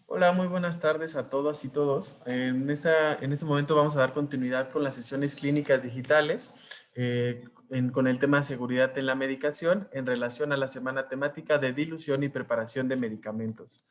Hola, muy buenas tardes a todas y todos. En este momento vamos a dar continuidad con las sesiones clínicas digitales con el tema de seguridad en la medicación en relación a la semana temática de dilución y preparación de medicamentos.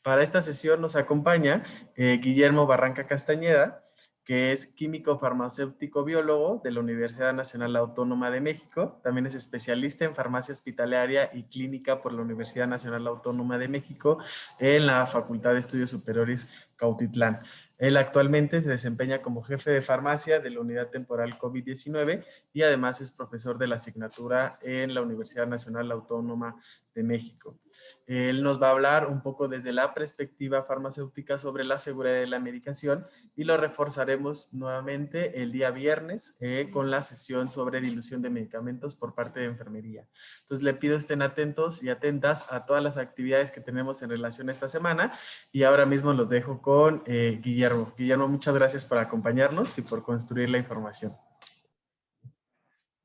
Para esta sesión nos acompaña Guillermo Barranca Castañeda, que es químico farmacéutico biólogo de la Universidad Nacional Autónoma de México. También es especialista en farmacia hospitalaria y clínica por la Universidad Nacional Autónoma de México en la Facultad de Estudios Superiores Cautitlán. Él actualmente se desempeña como jefe de farmacia de la unidad temporal COVID-19 y además es profesor de la asignatura en la Universidad Nacional Autónoma de México. Él nos va a hablar un poco desde la perspectiva farmacéutica sobre la seguridad de la medicación y lo reforzaremos nuevamente el día viernes con la sesión sobre dilución de medicamentos por parte de enfermería. Entonces le pido estén atentos y atentas a todas las actividades que tenemos en relación a esta semana y ahora mismo los dejo con Guillermo. Guillermo, muchas gracias por acompañarnos y por construir la información.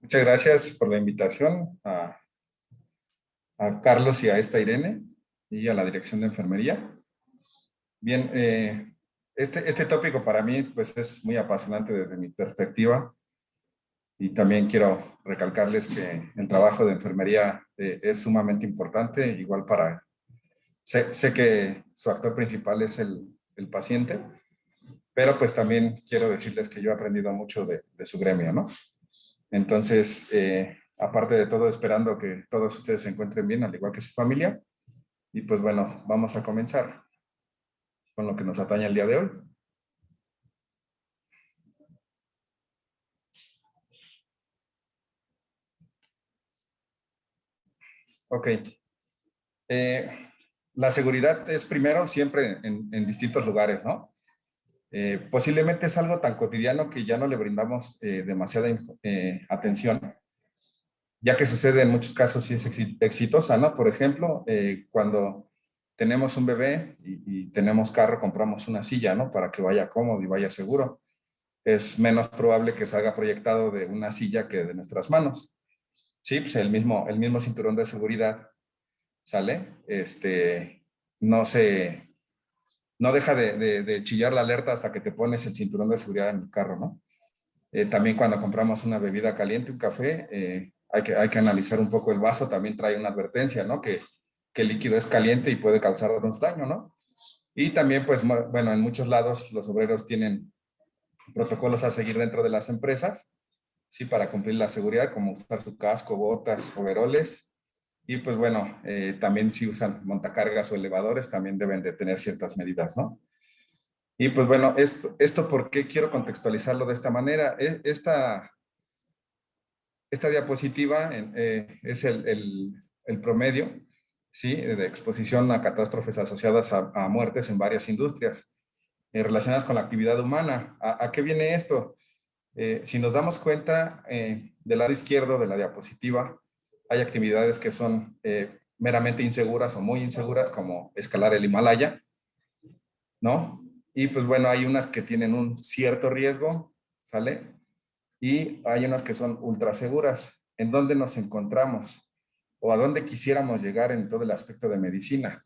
Muchas gracias por la invitación a Carlos y a esta Irene y a la dirección de enfermería. Bien, este tópico para mí pues es muy apasionante desde mi perspectiva y también quiero recalcarles que el trabajo de enfermería es sumamente importante, igual sé que su actor principal es el paciente, pero pues también quiero decirles que yo he aprendido mucho de su gremio, ¿no? Entonces, aparte de todo, esperando que todos ustedes se encuentren bien, al igual que su familia. Y pues bueno, vamos a comenzar con lo que nos atañe el día de hoy. Ok. Eh, la seguridad es primero siempre en distintos lugares, ¿no? Posiblemente es algo tan cotidiano que ya no le brindamos demasiada atención, ya que sucede en muchos casos y es exitosa, ¿no? Por ejemplo, cuando tenemos un bebé y tenemos carro, compramos una silla, ¿no? Para que vaya cómodo y vaya seguro. Es menos probable que salga proyectado de una silla que de nuestras manos. Sí, pues el mismo cinturón de seguridad, ¿sale? No no deja de chillar la alerta hasta que te pones el cinturón de seguridad en el carro, ¿no? También cuando compramos una bebida caliente, un café, hay que analizar un poco el vaso, también trae una advertencia, ¿no? Que el líquido es caliente y puede causarnos daño, ¿no? Y también, pues, bueno, en muchos lados los obreros tienen protocolos a seguir dentro de las empresas, ¿sí? Para cumplir la seguridad, como usar su casco, botas, overoles. Y pues bueno, también si usan montacargas o elevadores, también deben de tener ciertas medidas, ¿no? Y pues bueno, esto ¿por qué quiero contextualizarlo de esta manera? Esta diapositiva es el promedio, ¿sí? De exposición a catástrofes asociadas a muertes en varias industrias relacionadas con la actividad humana. ¿A qué viene esto? Si nos damos cuenta, del lado izquierdo de la diapositiva, hay actividades que son meramente inseguras o muy inseguras, como escalar el Himalaya, ¿no? Y pues bueno, hay unas que tienen un cierto riesgo, ¿sale? Y hay unas que son ultra seguras. ¿En dónde nos encontramos? ¿O a dónde quisiéramos llegar en todo el aspecto de medicina?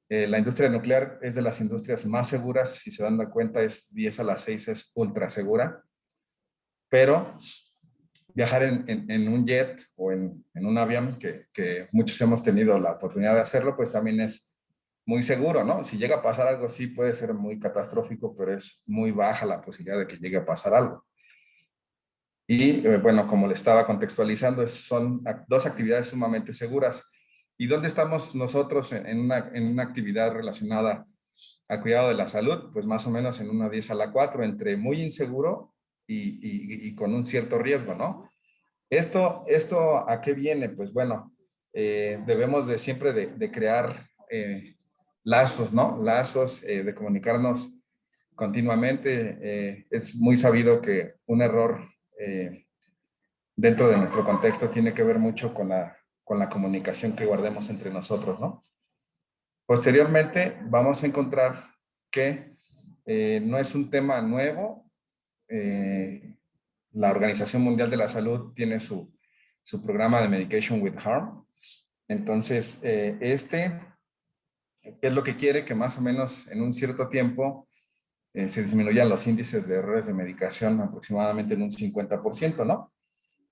La industria nuclear es de las industrias más seguras, si se dan cuenta, es 10 a la 6, es ultra segura, pero viajar en un jet o en un avión, que muchos hemos tenido la oportunidad de hacerlo, pues también es muy seguro, ¿no? Si llega a pasar algo, sí puede ser muy catastrófico, pero es muy baja la posibilidad de que llegue a pasar algo. Y bueno, como le estaba contextualizando, son dos actividades sumamente seguras. ¿Y dónde estamos nosotros en una actividad relacionada al cuidado de la salud? Pues más o menos en una 10 a la 4, entre muy inseguro y con un cierto riesgo, ¿no? ¿Esto a qué viene? Pues bueno, debemos de siempre de crear lazos, ¿no? Lazos, de comunicarnos continuamente. Es muy sabido que un error dentro de nuestro contexto tiene que ver mucho con la comunicación que guardemos entre nosotros, ¿no? Posteriormente, vamos a encontrar que no es un tema nuevo. La Organización Mundial de la Salud tiene su programa de Medication with Harm. Entonces, ¿Qué es lo que quiere? Que más o menos en un cierto tiempo se disminuyan los índices de errores de medicación aproximadamente en un 50%, ¿no?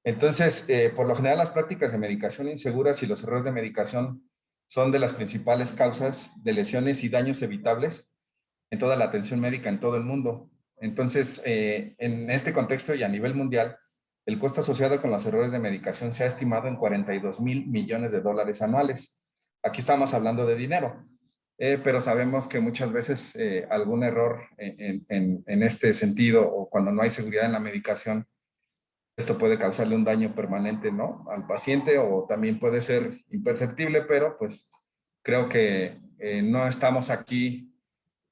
Entonces, por lo general, las prácticas de medicación inseguras y los errores de medicación son de las principales causas de lesiones y daños evitables en toda la atención médica en todo el mundo. Entonces, en este contexto y a nivel mundial, el costo asociado con los errores de medicación se ha estimado en 42,000 millones de dólares anuales. Aquí estamos hablando de dinero, pero sabemos que muchas veces algún error en este sentido o cuando no hay seguridad en la medicación, esto puede causarle un daño permanente, ¿no?, al paciente, o también puede ser imperceptible, pero pues creo que no estamos aquí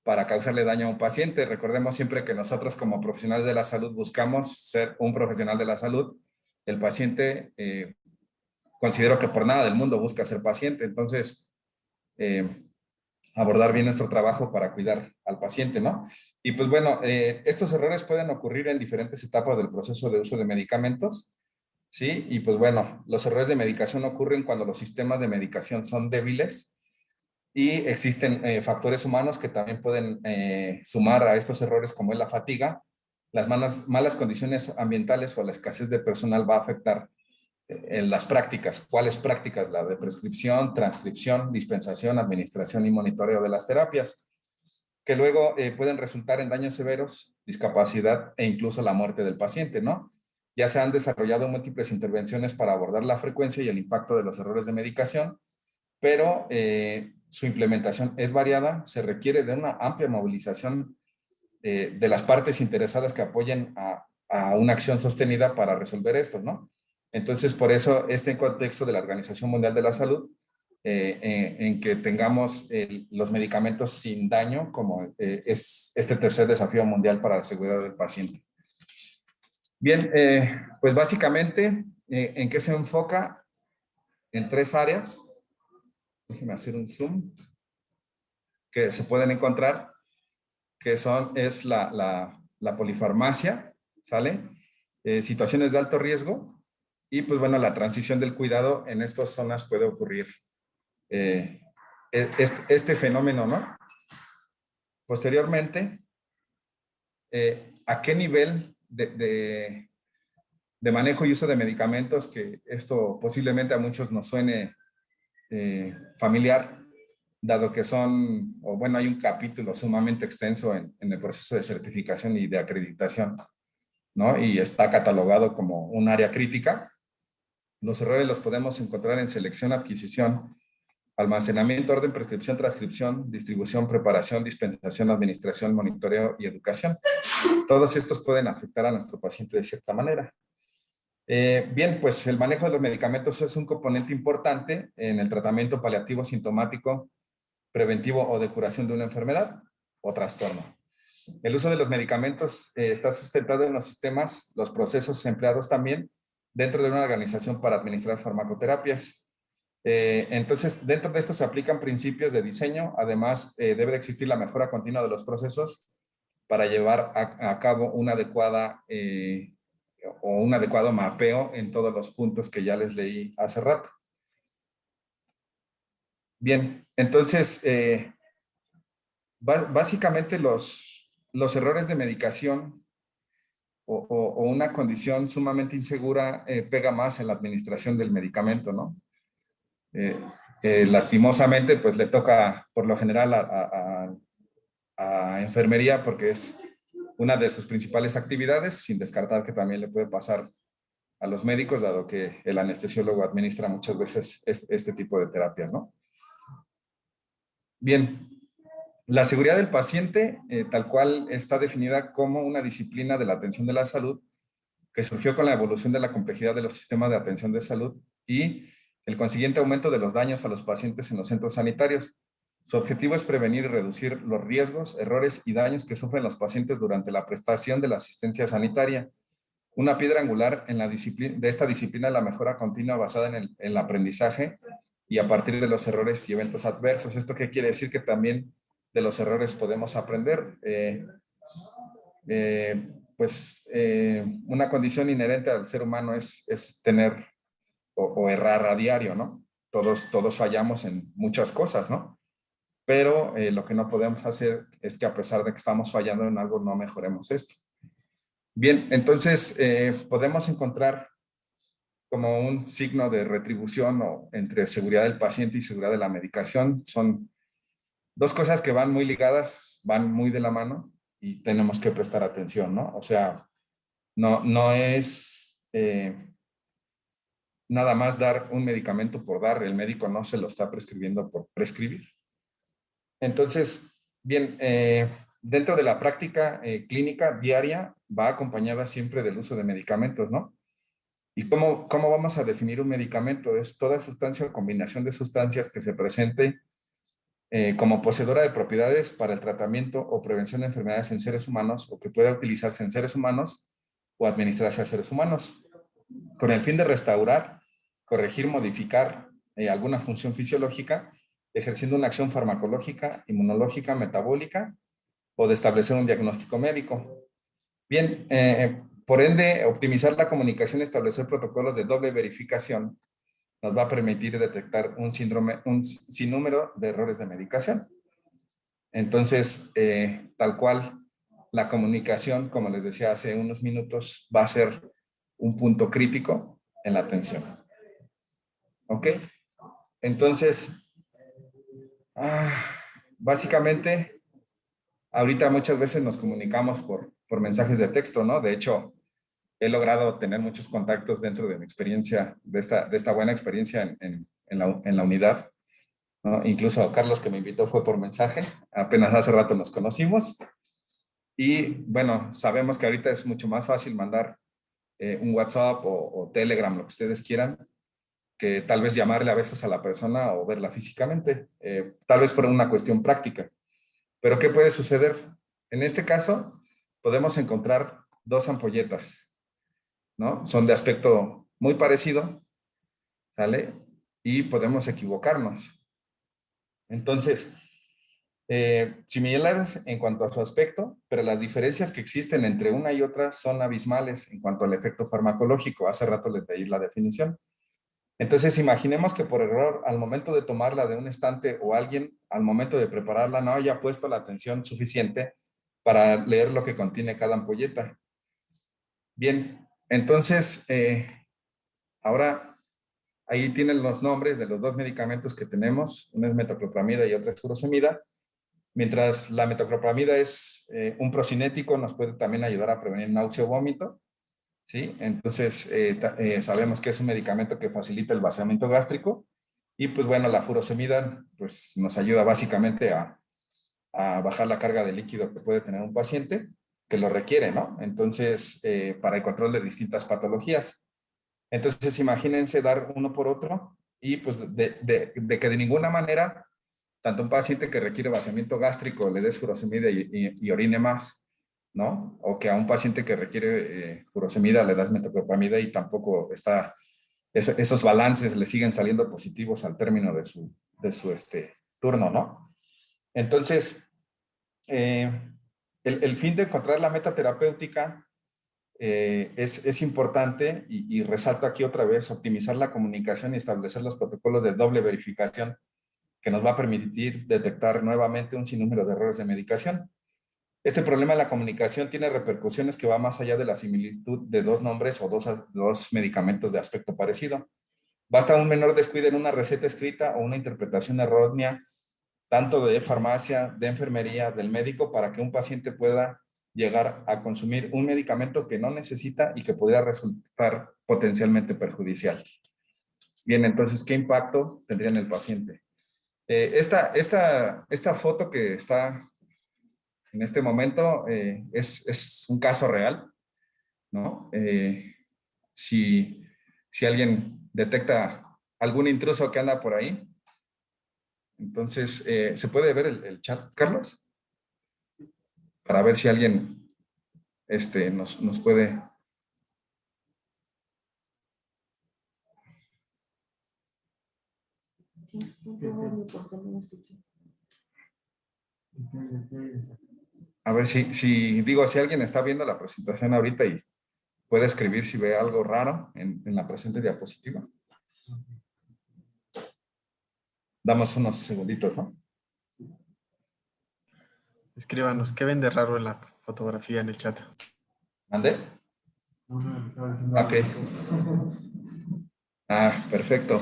para causarle daño a un paciente. Recordemos siempre que nosotros como profesionales de la salud buscamos ser un profesional de la salud. El paciente, considero que por nada del mundo busca ser paciente. Entonces, eh, abordar bien nuestro trabajo para cuidar al paciente, ¿no? Y pues bueno, estos errores pueden ocurrir en diferentes etapas del proceso de uso de medicamentos, ¿sí? Y pues bueno, los errores de medicación ocurren cuando los sistemas de medicación son débiles y existen factores humanos que también pueden sumar a estos errores, como es la fatiga. Las malas condiciones ambientales o la escasez de personal va a afectar en las prácticas. ¿Cuáles prácticas? La de prescripción, transcripción, dispensación, administración y monitoreo de las terapias, que luego pueden resultar en daños severos, discapacidad e incluso la muerte del paciente, ¿no? Ya se han desarrollado múltiples intervenciones para abordar la frecuencia y el impacto de los errores de medicación, pero su implementación es variada, se requiere de una amplia movilización de las partes interesadas que apoyen a una acción sostenida para resolver esto, ¿no? Entonces, por eso, este contexto de la Organización Mundial de la Salud, en que tengamos los medicamentos sin daño, como es este tercer desafío mundial para la seguridad del paciente. Bien, pues básicamente, ¿en qué se enfoca? En tres áreas. Déjenme hacer un zoom, que se pueden encontrar, que es la polifarmacia, ¿sale? Situaciones de alto riesgo y pues bueno, la transición del cuidado en estas zonas puede ocurrir eh, este fenómeno, ¿no? Posteriormente, ¿a qué nivel de manejo y uso de medicamentos? Que esto posiblemente a muchos nos suene familiar, dado que son, o bueno, hay un capítulo sumamente extenso en el proceso de certificación y de acreditación, ¿no? Y está catalogado como un área crítica. Los errores los podemos encontrar en selección, adquisición, almacenamiento, orden, prescripción, transcripción, distribución, preparación, dispensación, administración, monitoreo y educación. Todos estos pueden afectar a nuestro paciente de cierta manera. Bien, pues el manejo de los medicamentos es un componente importante en el tratamiento paliativo sintomático, preventivo o de curación de una enfermedad o trastorno. El uso de los medicamentos está sustentado en los sistemas, los procesos empleados también dentro de una organización para administrar farmacoterapias. Entonces, dentro de esto se aplican principios de diseño. Además, debe de existir la mejora continua de los procesos para llevar a cabo una adecuada o un adecuado mapeo en todos los puntos que ya les leí hace rato. Bien, entonces, básicamente los errores de medicación o una condición sumamente insegura pega más en la administración del medicamento, ¿no? Lastimosamente, pues le toca por lo general a enfermería, porque es una de sus principales actividades, sin descartar que también le puede pasar a los médicos, dado que el anestesiólogo administra muchas veces este tipo de terapias, ¿no? Bien, la seguridad del paciente, tal cual está definida como una disciplina de la atención de la salud que surgió con la evolución de la complejidad de los sistemas de atención de salud y el consiguiente aumento de los daños a los pacientes en los centros sanitarios. Su objetivo es prevenir y reducir los riesgos, errores y daños que sufren los pacientes durante la prestación de la asistencia sanitaria. Una piedra angular de esta disciplina es la mejora continua basada en el aprendizaje y a partir de los errores y eventos adversos. ¿Esto qué quiere decir? Que también de los errores podemos aprender. Una condición inherente al ser humano es tener o errar a diario, ¿no? Todos fallamos en muchas cosas, ¿no? pero lo que no podemos hacer es que a pesar de que estamos fallando en algo, no mejoremos esto. Bien, entonces podemos encontrar como un signo de retribución o entre seguridad del paciente y seguridad de la medicación. Son dos cosas que van muy ligadas, van muy de la mano y tenemos que prestar atención, ¿no? O sea, no es nada más dar un medicamento por dar, el médico no se lo está prescribiendo por prescribir. Entonces, bien, dentro de la práctica clínica diaria va acompañada siempre del uso de medicamentos, ¿no? ¿Y cómo vamos a definir un medicamento? Es toda sustancia o combinación de sustancias que se presente como poseedora de propiedades para el tratamiento o prevención de enfermedades en seres humanos o que pueda utilizarse en seres humanos o administrarse a seres humanos, con el fin de restaurar, corregir, modificar alguna función fisiológica, ejerciendo una acción farmacológica, inmunológica, metabólica o de establecer un diagnóstico médico. Bien, por ende, optimizar la comunicación y establecer protocolos de doble verificación nos va a permitir detectar un sinnúmero de errores de medicación. Entonces, tal cual, la comunicación, como les decía hace unos minutos, va a ser un punto crítico en la atención. ¿Ok? Entonces, básicamente, ahorita muchas veces nos comunicamos por mensajes de texto, ¿no? De hecho, he logrado tener muchos contactos dentro de mi experiencia, de esta buena experiencia en la unidad, ¿no? Incluso Carlos, que me invitó, fue por mensaje. Apenas hace rato nos conocimos. Y bueno, sabemos que ahorita es mucho más fácil mandar un WhatsApp o Telegram, lo que ustedes quieran, que tal vez llamarle a veces a la persona o verla físicamente, tal vez por una cuestión práctica. Pero ¿qué puede suceder? En este caso, podemos encontrar dos ampolletas, ¿no? Son de aspecto muy parecido, ¿sale? Y podemos equivocarnos. Entonces, similares en cuanto a su aspecto, pero las diferencias que existen entre una y otra son abismales en cuanto al efecto farmacológico. Hace rato les leí la definición. Entonces, imaginemos que por error, al momento de tomarla de un estante o alguien, al momento de prepararla, no haya puesto la atención suficiente para leer lo que contiene cada ampolleta. Bien, entonces, ahora ahí tienen los nombres de los dos medicamentos que tenemos. Uno es metoclopramida y otro es furosemida. Mientras la metoclopramida es un procinético, nos puede también ayudar a prevenir náusea o vómito, ¿sí? Entonces, sabemos que es un medicamento que facilita el vaciamiento gástrico y pues bueno, la furosemida pues nos ayuda básicamente a bajar la carga de líquido que puede tener un paciente que lo requiere, ¿no? Entonces, para el control de distintas patologías. Entonces, imagínense dar uno por otro y pues de que de ninguna manera tanto un paciente que requiere vaciamiento gástrico le des furosemida y orine más, ¿no? O que a un paciente que requiere furosemida le das metoclopramida y tampoco está, esos balances le siguen saliendo positivos al término de su turno, ¿no? Entonces, el fin de encontrar la meta terapéutica es importante y resalto aquí otra vez, optimizar la comunicación y establecer los protocolos de doble verificación que nos va a permitir detectar nuevamente un sinnúmero de errores de medicación. Este problema de la comunicación tiene repercusiones que va más allá de la similitud de dos nombres o dos medicamentos de aspecto parecido. Basta un menor descuido en una receta escrita o una interpretación errónea, tanto de farmacia, de enfermería, del médico, para que un paciente pueda llegar a consumir un medicamento que no necesita y que podría resultar potencialmente perjudicial. Bien, entonces, ¿qué impacto tendría en el paciente? Esta foto que está en este momento es un caso real, ¿no? Si alguien detecta algún intruso que anda por ahí, entonces, ¿se puede ver el chat, Carlos? Para ver si alguien nos puede... A ver si alguien está viendo la presentación ahorita y puede escribir si ve algo raro en la presente diapositiva. Damos unos segunditos, ¿no? Escríbanos, ¿qué ven de raro en la fotografía en el chat? ¿Mande? Ok. Ah, perfecto.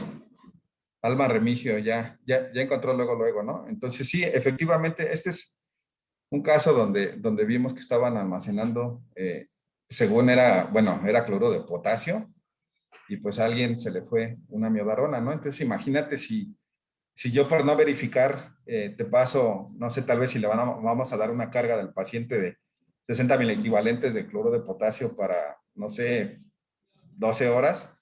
Alma Remigio, ya encontró luego, ¿no? Entonces sí, efectivamente, este es un caso donde vimos que estaban almacenando, según era, bueno, era cloro de potasio, y pues a alguien se le fue una miodarona, ¿no? Entonces imagínate si yo por no verificar, te paso, no sé, tal vez si vamos a dar una carga del paciente de 60,000 equivalentes de cloro de potasio para, no sé, 12 horas,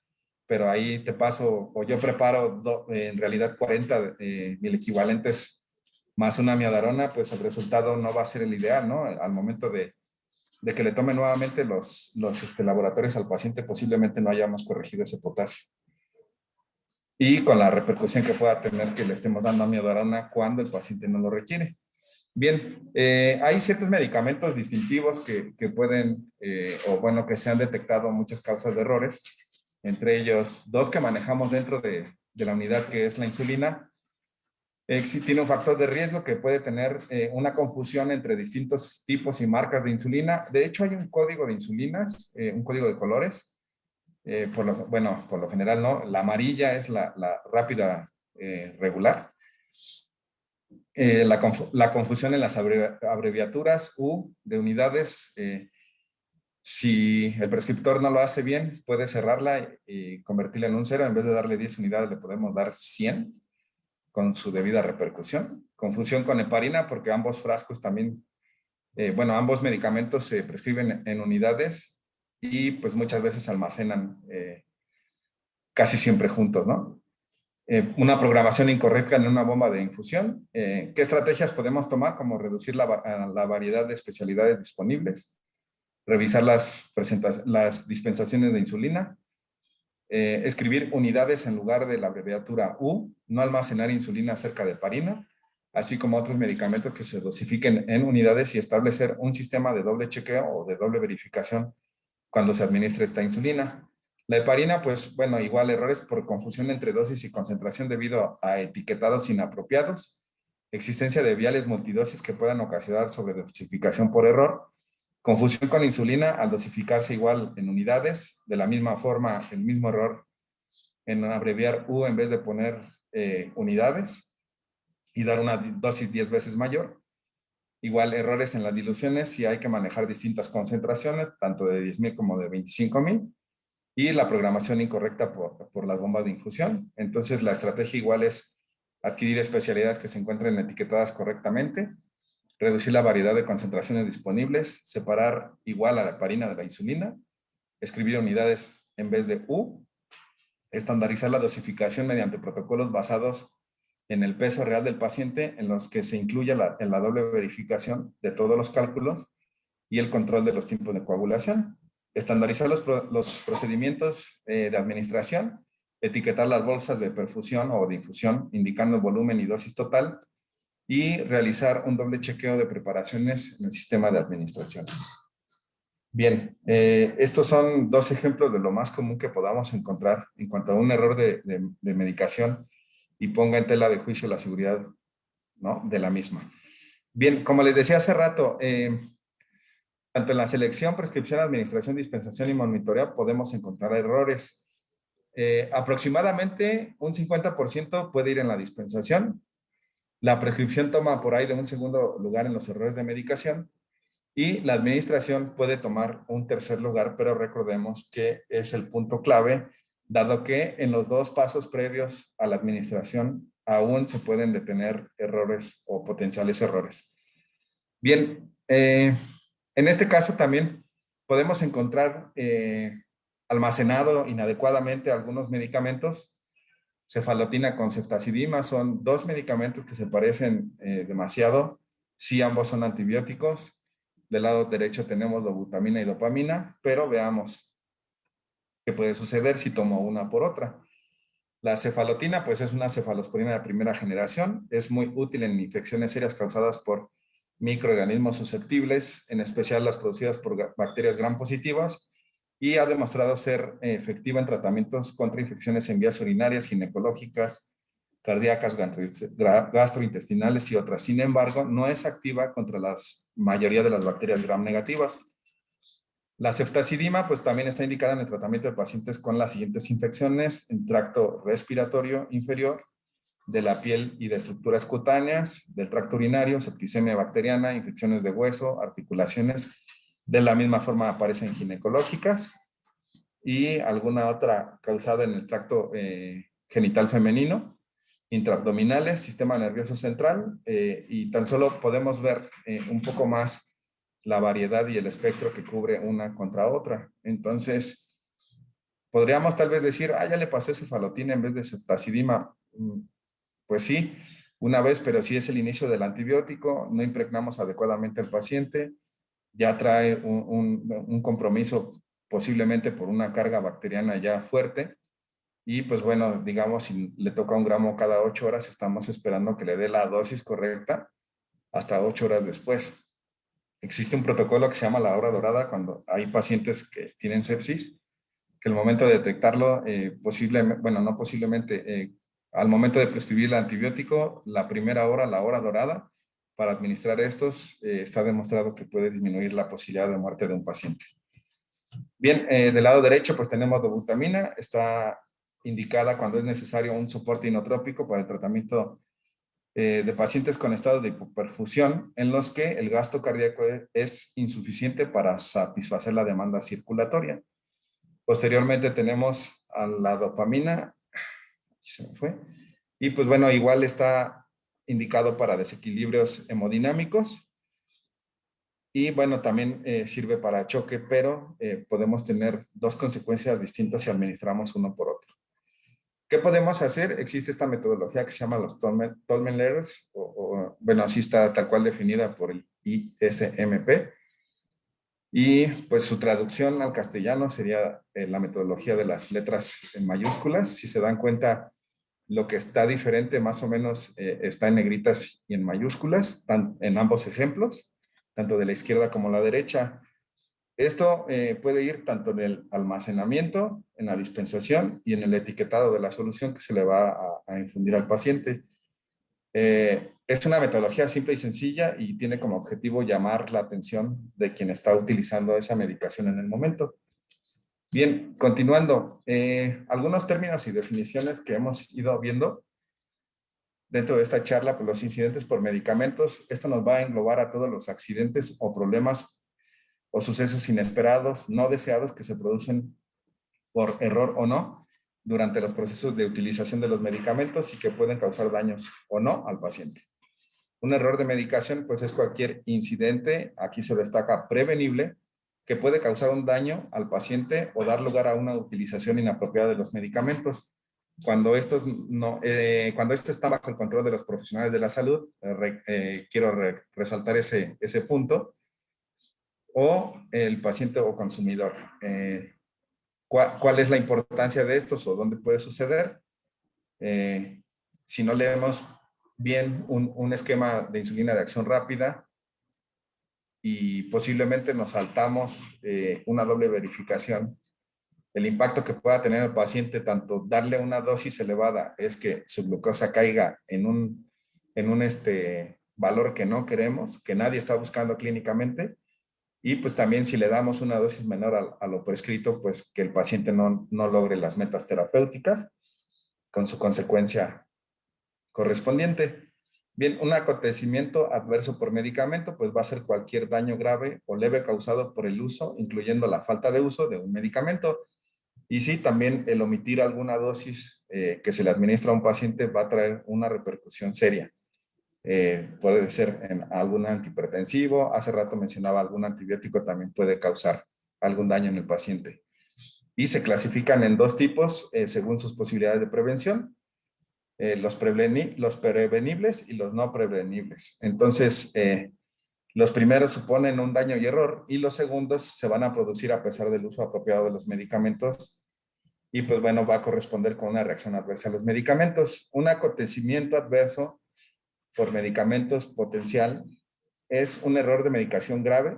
pero ahí te paso, o yo preparo en realidad 40,000 equivalentes más una miodarona, pues el resultado no va a ser el ideal, ¿no? Al momento de que le tome nuevamente los laboratorios al paciente, posiblemente no hayamos corregido ese potasio. Y con la repercusión que pueda tener que le estemos dando amiodarona cuando el paciente no lo requiere. Bien, hay ciertos medicamentos distintivos que pueden, o bueno, que se han detectado muchas causas de errores, entre ellos dos que manejamos dentro de la unidad, que es la insulina. Sí tiene un factor de riesgo que puede tener una confusión entre distintos tipos y marcas de insulina. De hecho, hay un código de insulinas, un código de colores. Bueno, por lo general, ¿no? La amarilla es la rápida regular. La confusión en las abreviaturas U de unidades, si el prescriptor no lo hace bien, puede cerrarla y convertirla en un 0. En vez de darle 10 unidades, le podemos dar 100 con su debida repercusión. Confusión con heparina, porque ambos frascos también, bueno, ambos medicamentos se prescriben en unidades y pues muchas veces se almacenan casi siempre juntos, ¿no? Una programación incorrecta en una bomba de infusión. ¿Qué estrategias podemos tomar? Como reducir la variedad de especialidades disponibles, revisar las dispensaciones de insulina, escribir unidades en lugar de la abreviatura U, no almacenar insulina cerca de heparina, así como otros medicamentos que se dosifiquen en unidades y establecer un sistema de doble chequeo o de doble verificación cuando se administra esta insulina. La heparina, pues bueno, igual errores por confusión entre dosis y concentración debido a etiquetados inapropiados, existencia de viales multidosis que puedan ocasionar sobredosificación por error, confusión con insulina al dosificarse igual en unidades, de la misma forma, el mismo error en abreviar U en vez de poner unidades y dar una dosis 10 veces mayor. Igual errores en las diluciones si hay que manejar distintas concentraciones, tanto de 10,000 como de 25,000. Y la programación incorrecta por las bombas de infusión. Entonces, la estrategia igual es adquirir especialidades que se encuentren etiquetadas correctamente, reducir la variedad de concentraciones disponibles, separar igual a la heparina de la insulina, escribir unidades en vez de U, estandarizar la dosificación mediante protocolos basados en el peso real del paciente, en los que se incluya en la doble verificación de todos los cálculos y el control de los tiempos de coagulación, estandarizar los procedimientos de administración, etiquetar las bolsas de perfusión o de infusión indicando el volumen y dosis total y realizar un doble chequeo de preparaciones en el sistema de administración. Bien, estos son dos ejemplos de lo más común que podamos encontrar en cuanto a un error de medicación y ponga en tela de juicio la seguridad, ¿no?, de la misma. Bien, como les decía hace rato, tanto en la selección, prescripción, administración, dispensación y monitoreo podemos encontrar errores. Aproximadamente un 50% puede ir en la dispensación. La prescripción toma por ahí de un segundo lugar en los errores de medicación y la administración puede tomar un tercer lugar, pero recordemos que es el punto clave, dado que en los dos pasos previos a la administración aún se pueden detener errores o potenciales errores. Bien, en este caso también podemos encontrar almacenado inadecuadamente algunos medicamentos. Cefalotina con ceftazidima son dos medicamentos que se parecen demasiado. Sí, ambos son antibióticos. Del lado derecho tenemos dobutamina y dopamina, pero veamos qué puede suceder si tomo una por otra. La cefalotina, pues es una cefalosporina de primera generación. Es muy útil en infecciones serias causadas por microorganismos susceptibles, en especial las producidas por bacterias gram positivas, y ha demostrado ser efectiva en tratamientos contra infecciones en vías urinarias, ginecológicas, cardíacas, gastrointestinales y otras. Sin embargo, no es activa contra la mayoría de las bacterias gram negativas. La ceftazidima pues también está indicada en el tratamiento de pacientes con las siguientes infecciones en tracto respiratorio inferior, de la piel y de estructuras cutáneas, del tracto urinario, septicemia bacteriana, infecciones de hueso, articulaciones. De la misma forma aparecen ginecológicas y alguna otra causada en el tracto genital femenino, intraabdominales, sistema nervioso central, y tan solo podemos ver un poco más la variedad y el espectro que cubre una contra otra. Entonces, podríamos tal vez decir, ya le pasé cefalotina en vez de ceftazidima. Pues sí, una vez, pero si es el inicio del antibiótico, no impregnamos adecuadamente al paciente, ya trae un compromiso posiblemente por una carga bacteriana ya fuerte. Y pues bueno, digamos, si le toca 1 gramo cada 8 horas, estamos esperando que le dé la dosis correcta hasta 8 horas después. Existe un protocolo que se llama la hora dorada cuando hay pacientes que tienen sepsis, que el momento de detectarlo, posiblemente, bueno, no posiblemente, al momento de prescribir el antibiótico, la primera hora, la hora dorada, para administrar estos, está demostrado que puede disminuir la posibilidad de muerte de un paciente. Bien, del lado derecho, pues tenemos dobutamina, está indicada cuando es necesario un soporte inotrópico para el tratamiento de pacientes con estado de hipoperfusión en los que el gasto cardíaco es insuficiente para satisfacer la demanda circulatoria. Posteriormente tenemos a la dopamina, aquí se me fue, y pues bueno, igual está indicado para desequilibrios hemodinámicos y bueno, también sirve para choque, pero podemos tener dos consecuencias distintas si administramos uno por otro. ¿Qué podemos hacer? Existe esta metodología que se llama los Tolman Letters, bueno, así está tal cual definida por el ISMP, y pues su traducción al castellano sería la metodología de las letras en mayúsculas. Si se dan cuenta, lo que está diferente más o menos está en negritas y en mayúsculas, en ambos ejemplos, tanto de la izquierda como la derecha. Esto puede ir tanto en el almacenamiento, en la dispensación y en el etiquetado de la solución que se le va a infundir al paciente. Es una metodología simple y sencilla y tiene como objetivo llamar la atención de quien está utilizando esa medicación en el momento. Bien, continuando, algunos términos y definiciones que hemos ido viendo dentro de esta charla, pues los incidentes por medicamentos, esto nos va a englobar a todos los accidentes o problemas o sucesos inesperados, no deseados que se producen por error o no durante los procesos de utilización de los medicamentos y que pueden causar daños o no al paciente. Un error de medicación, pues es cualquier incidente, aquí se destaca prevenible, que puede causar un daño al paciente o dar lugar a una utilización inapropiada de los medicamentos. Cuando esto está bajo el control de los profesionales de la salud, quiero resaltar ese punto, o el paciente o consumidor. ¿Cuál es la importancia de estos o dónde puede suceder? Si no leemos bien un esquema de insulina de acción rápida y posiblemente nos saltamos una doble verificación, el impacto que pueda tener el paciente, tanto darle una dosis elevada, es que su glucosa caiga en un valor que no queremos, que nadie está buscando clínicamente, y pues también si le damos una dosis menor a lo prescrito, pues que el paciente no logre las metas terapéuticas con su consecuencia correspondiente. Bien, un acontecimiento adverso por medicamento, pues va a ser cualquier daño grave o leve causado por el uso, incluyendo la falta de uso de un medicamento. Y sí, también el omitir alguna dosis que se le administra a un paciente va a traer una repercusión seria. Puede ser en algún antihipertensivo, hace rato mencionaba algún antibiótico, también puede causar algún daño en el paciente. Y se clasifican en dos tipos según sus posibilidades de prevención, los prevenibles y los no prevenibles. Entonces, los primeros suponen un daño y error y los segundos se van a producir a pesar del uso apropiado de los medicamentos y pues bueno, va a corresponder con una reacción adversa a los medicamentos. Un acontecimiento adverso por medicamentos potencial es un error de medicación grave,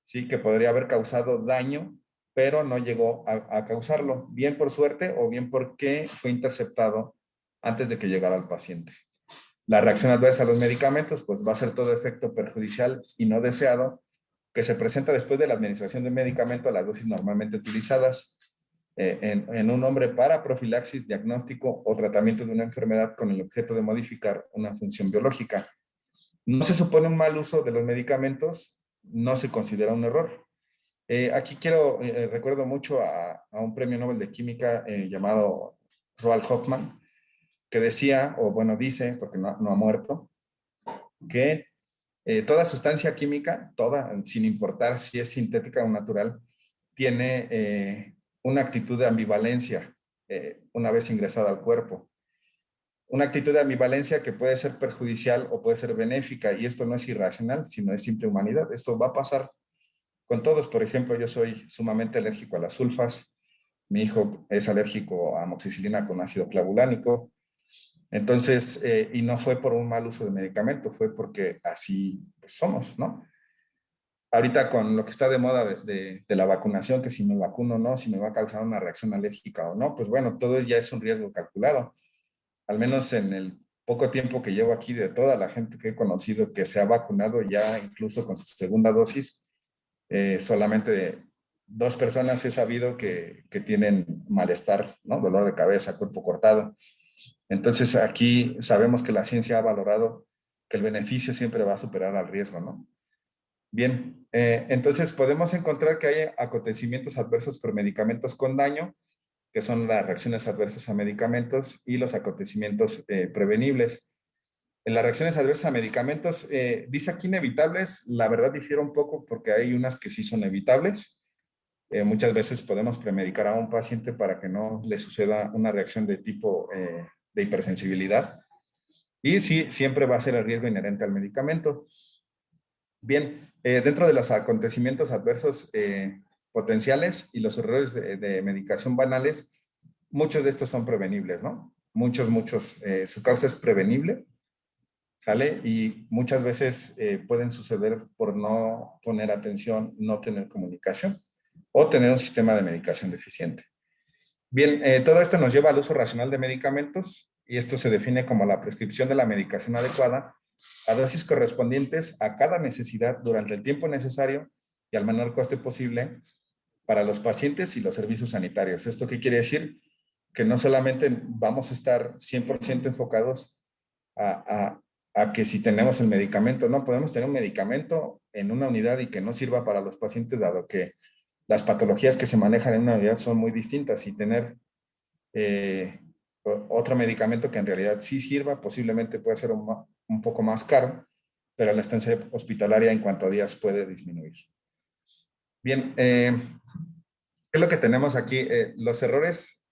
¿sí? Que podría haber causado daño, pero no llegó a causarlo, bien por suerte o bien porque fue interceptado antes de que llegara al paciente. La reacción adversa a los medicamentos, pues va a ser todo efecto perjudicial y no deseado que se presenta después de la administración de un medicamento a las dosis normalmente utilizadas en un hombre para profilaxis, diagnóstico o tratamiento de una enfermedad con el objeto de modificar una función biológica. No se supone un mal uso de los medicamentos, no se considera un error. Aquí recuerdo mucho a un premio Nobel de Química llamado Roald Hoffman, que decía, o bueno, dice, porque no ha muerto, que toda sustancia química, toda, sin importar si es sintética o natural, tiene una actitud de ambivalencia una vez ingresada al cuerpo. Una actitud de ambivalencia que puede ser perjudicial o puede ser benéfica, y esto no es irracional, sino es simple humanidad. Esto va a pasar con todos. Por ejemplo, yo soy sumamente alérgico a las sulfas, mi hijo es alérgico a amoxicilina con ácido clavulánico, entonces, y no fue por un mal uso de medicamento, fue porque así pues, somos, ¿no? Ahorita con lo que está de moda de la vacunación, que si me vacuno o no, si me va a causar una reacción alérgica o no, pues bueno, todo ya es un riesgo calculado. Al menos en el poco tiempo que llevo aquí, de toda la gente que he conocido que se ha vacunado ya incluso con su segunda dosis, solamente 2 personas he sabido que tienen malestar, ¿no? Dolor de cabeza, cuerpo cortado. Entonces aquí sabemos que la ciencia ha valorado que el beneficio siempre va a superar al riesgo, ¿no? Bien, entonces podemos encontrar que hay acontecimientos adversos por medicamentos con daño, que son las reacciones adversas a medicamentos, y los acontecimientos prevenibles. En las reacciones adversas a medicamentos, dice aquí inevitables, la verdad difiere un poco porque hay unas que sí son evitables. Muchas veces podemos premedicar a un paciente para que no le suceda una reacción de tipo de hipersensibilidad. Y sí, siempre va a ser el riesgo inherente al medicamento. Bien, dentro de los acontecimientos adversos potenciales y los errores de medicación banales, muchos de estos son prevenibles, ¿no? Muchos, su causa es prevenible, ¿sale? Y muchas veces pueden suceder por no poner atención, no tener comunicación o tener un sistema de medicación deficiente. Bien, todo esto nos lleva al uso racional de medicamentos, y esto se define como la prescripción de la medicación adecuada a dosis correspondientes a cada necesidad durante el tiempo necesario y al menor coste posible para los pacientes y los servicios sanitarios. ¿Esto qué quiere decir? Que no solamente vamos a estar 100% enfocados a que si tenemos el medicamento, no podemos tener un medicamento en una unidad y que no sirva para los pacientes, dado que las patologías que se manejan en una unidad son muy distintas, y tener otro medicamento que en realidad sí sirva, posiblemente puede ser un poco más caro, pero la estancia hospitalaria en cuanto a días puede disminuir. Bien, ¿qué es lo que tenemos aquí? Los errores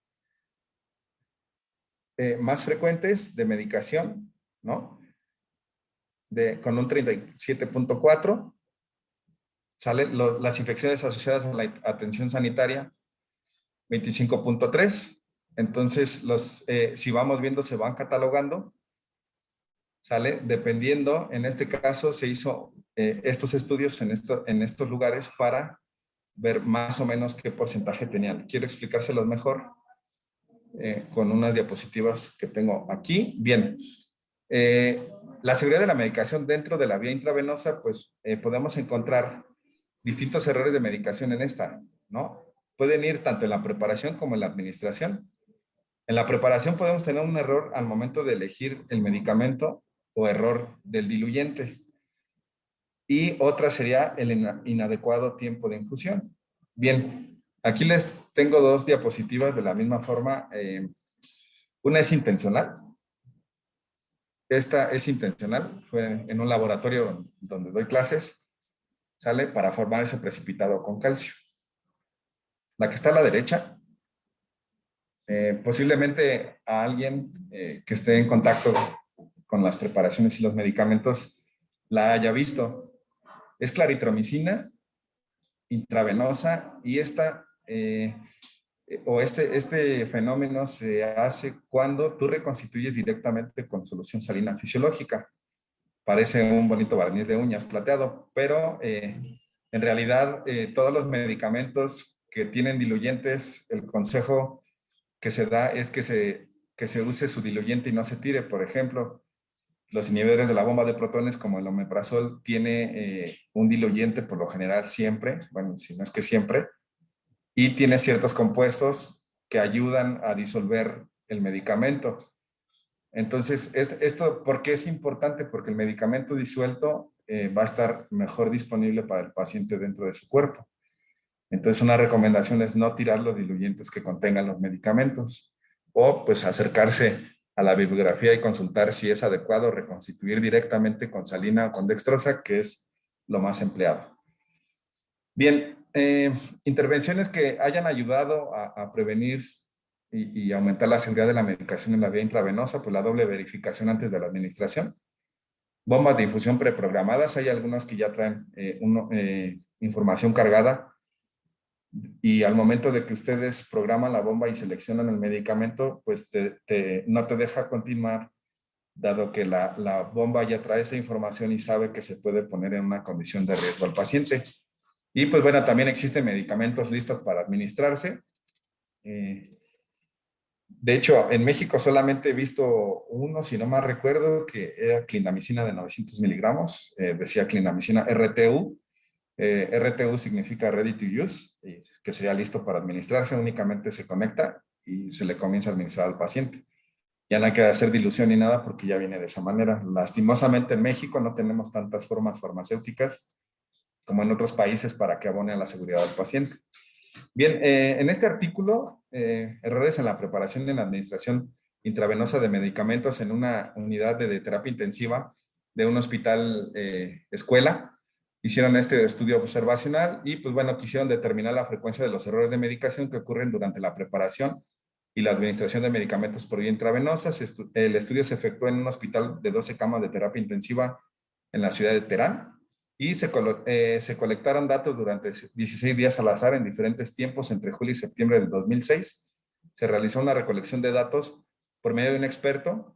más frecuentes de medicación, ¿no? Con un 37.4, ¿sale? Las infecciones asociadas a la atención sanitaria, 25.3. Entonces, si vamos viendo, se van catalogando, ¿sale? Dependiendo, en este caso se hizo estos estudios en estos lugares para ver más o menos qué porcentaje tenían. Quiero explicárselos mejor con unas diapositivas que tengo aquí. Bien, la seguridad de la medicación dentro de la vía intravenosa, pues podemos encontrar distintos errores de medicación en esta, ¿no? Pueden ir tanto en la preparación como en la administración. En la preparación podemos tener un error al momento de elegir el medicamento o error del diluyente. Y otra sería el inadecuado tiempo de infusión. Bien, aquí les tengo 2 diapositivas de la misma forma. Una es intencional. Esta es intencional. Fue en un laboratorio donde doy clases, ¿sale? Para formar ese precipitado con calcio. La que está a la derecha, posiblemente a alguien que esté en contacto con las preparaciones y los medicamentos la haya visto. Es claritromicina intravenosa, y este fenómeno se hace cuando tú reconstituyes directamente con solución salina fisiológica. Parece un bonito barniz de uñas plateado, pero en realidad todos los medicamentos que tienen diluyentes, el consejo que se da es que se que se use su diluyente y no se tire. Por ejemplo, los inhibidores de la bomba de protones, como el omeprazol, tiene un diluyente por lo general siempre, bueno, si no es que siempre, y tiene ciertos compuestos que ayudan a disolver el medicamento. Entonces, esto, ¿por qué es importante? Porque el medicamento disuelto va a estar mejor disponible para el paciente dentro de su cuerpo. Entonces, una recomendación es no tirar los diluyentes que contengan los medicamentos o pues acercarse a la bibliografía y consultar si es adecuado reconstituir directamente con salina o con dextrosa, que es lo más empleado. Bien, intervenciones que hayan ayudado a prevenir y aumentar la seguridad de la medicación en la vía intravenosa, pues la doble verificación antes de la administración. Bombas de infusión preprogramadas, hay algunas que ya traen información cargada y al momento de que ustedes programan la bomba y seleccionan el medicamento, pues no te deja continuar, dado que la bomba ya trae esa información y sabe que se puede poner en una condición de riesgo al paciente. Y pues bueno, también existen medicamentos listos para administrarse. De hecho, en México solamente he visto uno, si no mal recuerdo, que era clindamicina de 900 miligramos, decía clindamicina RTU. RTU significa Ready to Use, que sería listo para administrarse, únicamente se conecta y se le comienza a administrar al paciente. Ya no hay que hacer dilución ni nada porque ya viene de esa manera. Lastimosamente en México no tenemos tantas formas farmacéuticas como en otros países para que abone a la seguridad del paciente. Bien, en este artículo, errores en la preparación y en la administración intravenosa de medicamentos en una unidad de terapia intensiva de un hospital escuela. Hicieron este estudio observacional y pues bueno, quisieron determinar la frecuencia de los errores de medicación que ocurren durante la preparación y la administración de medicamentos por vía intravenosa. El estudio se efectuó en un hospital de 12 camas de terapia intensiva en la ciudad de Teherán y se colectaron datos durante 16 días al azar en diferentes tiempos entre julio y septiembre del 2006. Se realizó una recolección de datos por medio de un experto.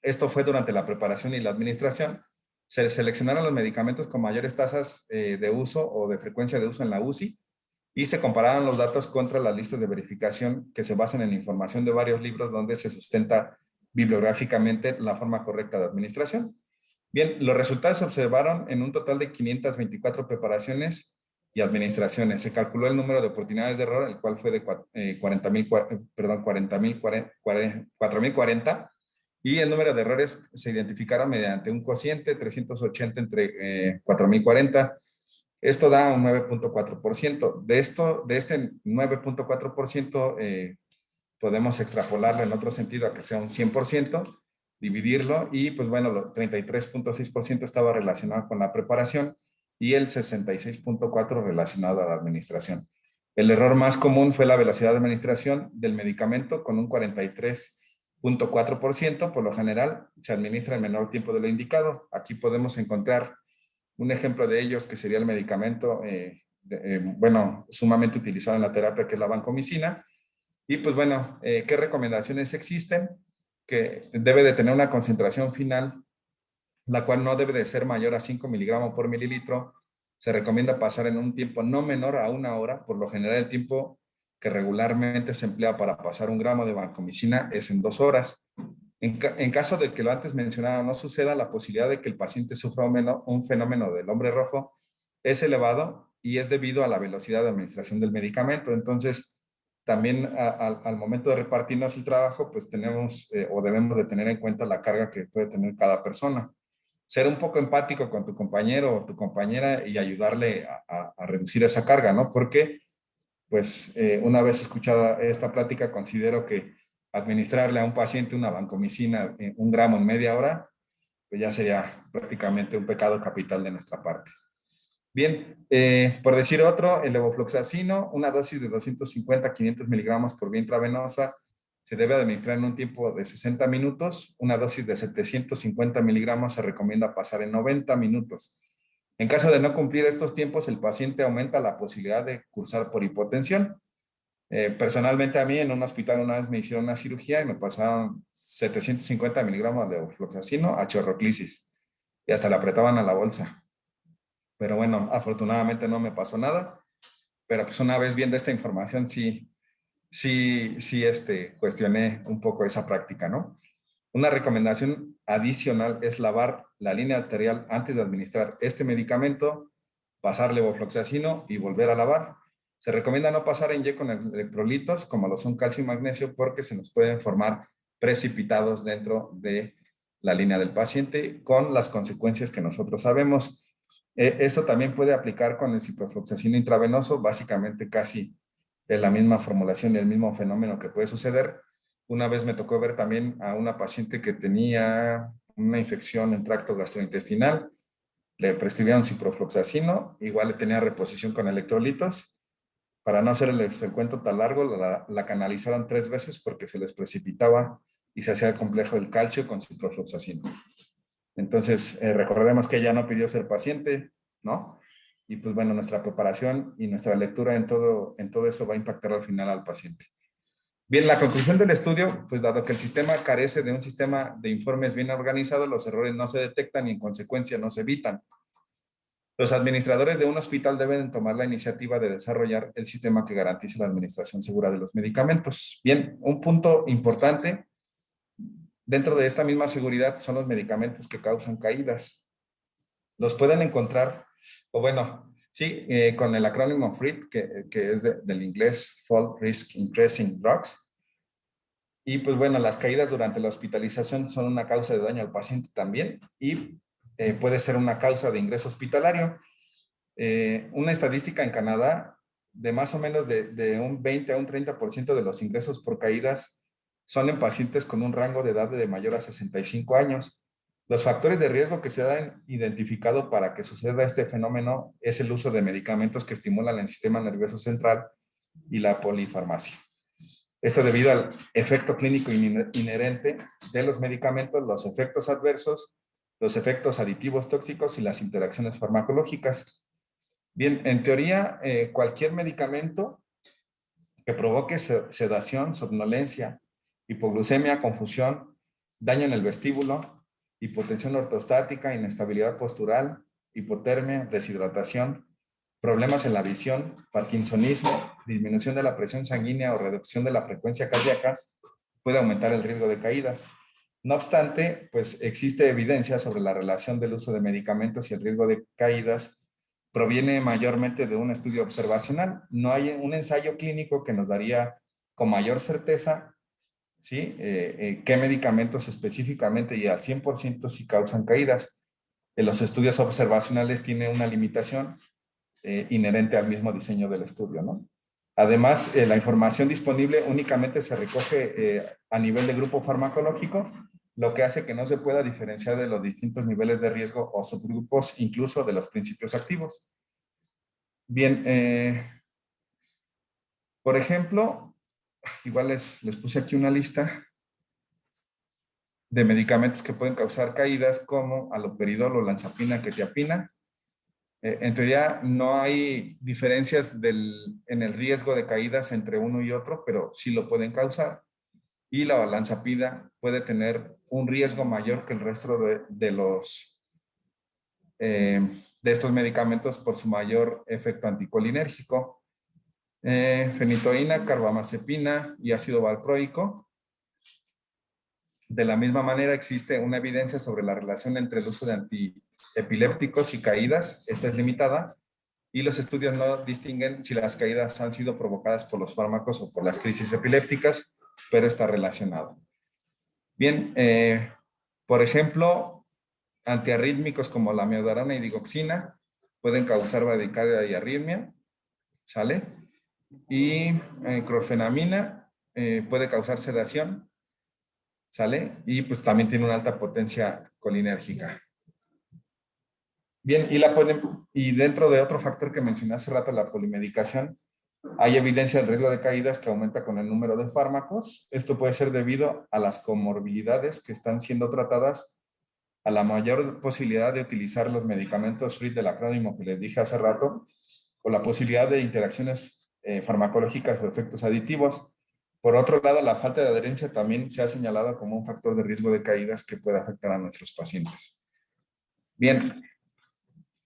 Esto fue durante la preparación y la administración. Se seleccionaron los medicamentos con mayores tasas de uso o de frecuencia de uso en la UCI y se compararon los datos contra las listas de verificación que se basan en información de varios libros donde se sustenta bibliográficamente la forma correcta de administración. Bien, los resultados se observaron en un total de 524 preparaciones y administraciones. Se calculó el número de oportunidades de error, el cual fue de 4.040 y el número de errores se identificaron mediante un cociente 380 entre 4.040. Esto da un 9.4%. De este 9.4%, podemos extrapolarlo en otro sentido a que sea un 100%, dividirlo y pues bueno, 33.6% estaba relacionado con la preparación y el 66.4% relacionado a la administración. El error más común fue la velocidad de administración del medicamento con un 43.4%. Por lo general se administra en menor tiempo de lo indicado. Aquí podemos encontrar un ejemplo de ellos que sería el medicamento, bueno, sumamente utilizado en la terapia, que es la vancomicina. Y pues bueno, ¿qué recomendaciones existen? Que debe de tener una concentración final, la cual no debe de ser mayor a 5 miligramos por mililitro. Se recomienda pasar en un tiempo no menor a 1 hora. Por lo general, el tiempo que regularmente se emplea para pasar 1 gramo de vancomicina es en 2 horas. En caso de que lo antes mencionado no suceda, la posibilidad de que el paciente sufra un fenómeno del hombre rojo es elevado y es debido a la velocidad de administración del medicamento. Entonces, también al momento de repartirnos el trabajo, pues tenemos o debemos de tener en cuenta la carga que puede tener cada persona. Ser un poco empático con tu compañero o tu compañera y ayudarle a reducir esa carga, ¿no? Porque, pues, una vez escuchada esta plática, considero que administrarle a un paciente una vancomicina 1 gramo en media hora, pues ya sería prácticamente un pecado capital de nuestra parte. Bien, por decir otro, el levofloxacino, una dosis de 250 a 500 miligramos por vía intravenosa, se debe administrar en un tiempo de 60 minutos. Una dosis de 750 miligramos se recomienda pasar en 90 minutos. En caso de no cumplir estos tiempos, el paciente aumenta la posibilidad de cursar por hipotensión. Personalmente a mí en un hospital una vez me hicieron una cirugía y me pasaron 750 miligramos de levofloxacino a chorroclisis y hasta le apretaban a la bolsa. Pero bueno, afortunadamente no me pasó nada. Pero pues una vez viendo esta información, sí, sí, cuestioné un poco esa práctica, ¿no? Una recomendación adicional es lavar la línea arterial antes de administrar este medicamento, pasar levofloxacino y volver a lavar. Se recomienda no pasar en Y con electrolitos, como lo son calcio y magnesio, porque se nos pueden formar precipitados dentro de la línea del paciente, con las consecuencias que nosotros sabemos. Esto también puede aplicar con el ciprofloxacino intravenoso, básicamente casi de la misma formulación y el mismo fenómeno que puede suceder. Una vez me tocó ver también a una paciente que tenía una infección en tracto gastrointestinal, le prescribieron ciprofloxacino, igual le tenía reposición con electrolitos. Para no hacer el cuento tan largo, la canalizaron 3 veces porque se les precipitaba y se hacía el complejo del calcio con ciprofloxacino. Entonces, recordemos que ella no pidió ser paciente, ¿no? Y pues bueno, nuestra preparación y nuestra lectura en todo eso va a impactar al final al paciente. Bien, la conclusión del estudio, pues dado que el sistema carece de un sistema de informes bien organizado, los errores no se detectan y en consecuencia no se evitan. Los administradores de un hospital deben tomar la iniciativa de desarrollar el sistema que garantice la administración segura de los medicamentos. Bien, un punto importante dentro de esta misma seguridad son los medicamentos que causan caídas. Los pueden encontrar, o bueno, sí, con el acrónimo FRID, que es del inglés Fall Risk Increasing Drugs. Y pues bueno, las caídas durante la hospitalización son una causa de daño al paciente también y puede ser una causa de ingreso hospitalario. Una estadística en Canadá de más o menos de un 20 a un 30% de los ingresos por caídas son en pacientes con un rango de edad de mayor a 65 años. Los factores de riesgo que se han identificado para que suceda este fenómeno es el uso de medicamentos que estimulan el sistema nervioso central y la polifarmacia. Esto debido al efecto clínico inherente de los medicamentos, los efectos adversos, los efectos aditivos tóxicos y las interacciones farmacológicas. Bien, en teoría, cualquier medicamento que provoque sedación, somnolencia, hipoglucemia, confusión, daño en el vestíbulo, hipotensión ortostática, inestabilidad postural, hipotermia, deshidratación, problemas en la visión, parkinsonismo, disminución de la presión sanguínea o reducción de la frecuencia cardíaca, puede aumentar el riesgo de caídas. No obstante, pues existe evidencia sobre la relación del uso de medicamentos y el riesgo de caídas proviene mayormente de un estudio observacional. No hay un ensayo clínico que nos daría con mayor certeza, ¿sí? Qué medicamentos específicamente y al 100% sí causan caídas. Los estudios observacionales tienen una limitación inherente al mismo diseño del estudio, ¿no? Además, la información disponible únicamente se recoge a nivel de grupo farmacológico, lo que hace que no se pueda diferenciar de los distintos niveles de riesgo o subgrupos, incluso de los principios activos. Bien, por ejemplo, igual les puse aquí una lista de medicamentos que pueden causar caídas como aloperidol o lanzapina, quetiapina. En teoría no hay diferencias en el riesgo de caídas entre uno y otro, pero sí lo pueden causar. Y la olanzapina puede tener un riesgo mayor que el resto eh, de estos medicamentos por su mayor efecto anticolinérgico. Fenitoína, carbamazepina y ácido valproico. De la misma manera, existe una evidencia sobre la relación entre el uso de antiepilépticos y caídas. Esta es limitada y los estudios no distinguen si las caídas han sido provocadas por los fármacos o por las crisis epilépticas, pero está relacionado. Bien, por ejemplo, antiarrítmicos como la amiodarona y digoxina pueden causar bradicardia y arritmia, ¿sale? Y clorfenamina puede causar sedación, ¿sale? Y pues también tiene una alta potencia colinérgica. Bien, y dentro de otro factor que mencioné hace rato, la polimedicación, hay evidencia del riesgo de caídas que aumenta con el número de fármacos. Esto puede ser debido a las comorbilidades que están siendo tratadas, a la mayor posibilidad de utilizar los medicamentos FRID del acrónimo que les dije hace rato, o la posibilidad de interacciones farmacológicas o efectos aditivos. Por otro lado, la falta de adherencia también se ha señalado como un factor de riesgo de caídas que puede afectar a nuestros pacientes. Bien,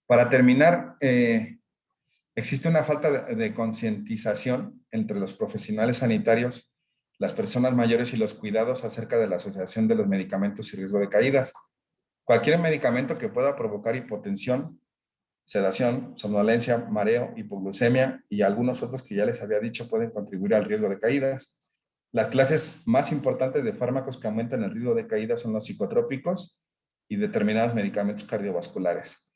para terminar, Existe una falta de concientización entre los profesionales sanitarios, las personas mayores y los cuidados acerca de la asociación de los medicamentos y riesgo de caídas. Cualquier medicamento que pueda provocar hipotensión, sedación, somnolencia, mareo, hipoglucemia y algunos otros que ya les había dicho pueden contribuir al riesgo de caídas. Las clases más importantes de fármacos que aumentan el riesgo de caída son los psicotrópicos y determinados medicamentos cardiovasculares.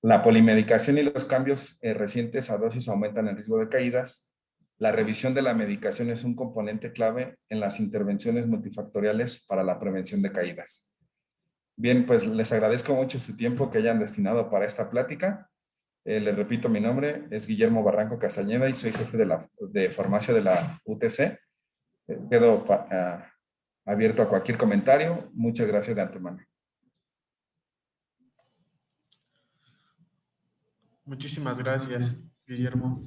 La polimedicación y los cambios recientes a dosis aumentan el riesgo de caídas. La revisión de la medicación es un componente clave en las intervenciones multifactoriales para la prevención de caídas. Bien, pues les agradezco mucho su tiempo que hayan destinado para esta plática. Les repito, mi nombre es Guillermo Barranco Castañeda y soy jefe de farmacia de la UTC. Quedo abierto a cualquier comentario. Muchas gracias de antemano. Muchísimas gracias, Guillermo.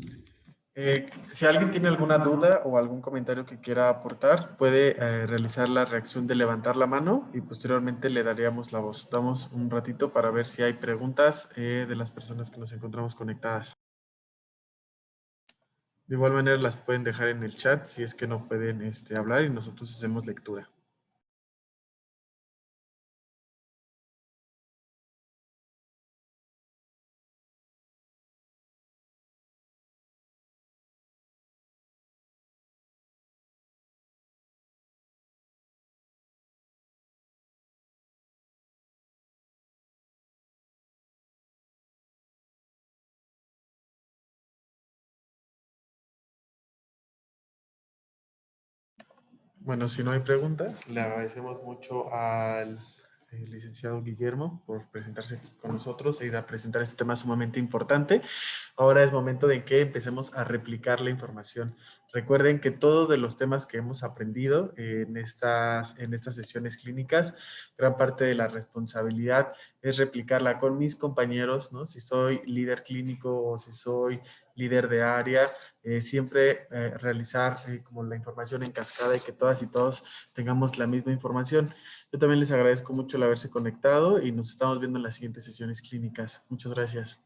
Si alguien tiene alguna duda o algún comentario que quiera aportar, puede realizar la reacción de levantar la mano y posteriormente le daríamos la voz. Damos un ratito para ver si hay preguntas de las personas que nos encontramos conectadas. De igual manera las pueden dejar en el chat si es que no pueden hablar y nosotros hacemos lectura. Bueno, si no hay pregunta, le agradecemos mucho al licenciado Guillermo por presentarse aquí con nosotros y a presentar este tema sumamente importante. Ahora es momento de que empecemos a replicar la información. Recuerden que todos de los temas que hemos aprendido en estas sesiones clínicas, gran parte de la responsabilidad es replicarla con mis compañeros, ¿no? Si soy líder clínico o si soy líder de área, siempre realizar como la información en cascada y que todas y todos tengamos la misma información. Yo también les agradezco mucho el haberse conectado y nos estamos viendo en las siguientes sesiones clínicas. Muchas gracias.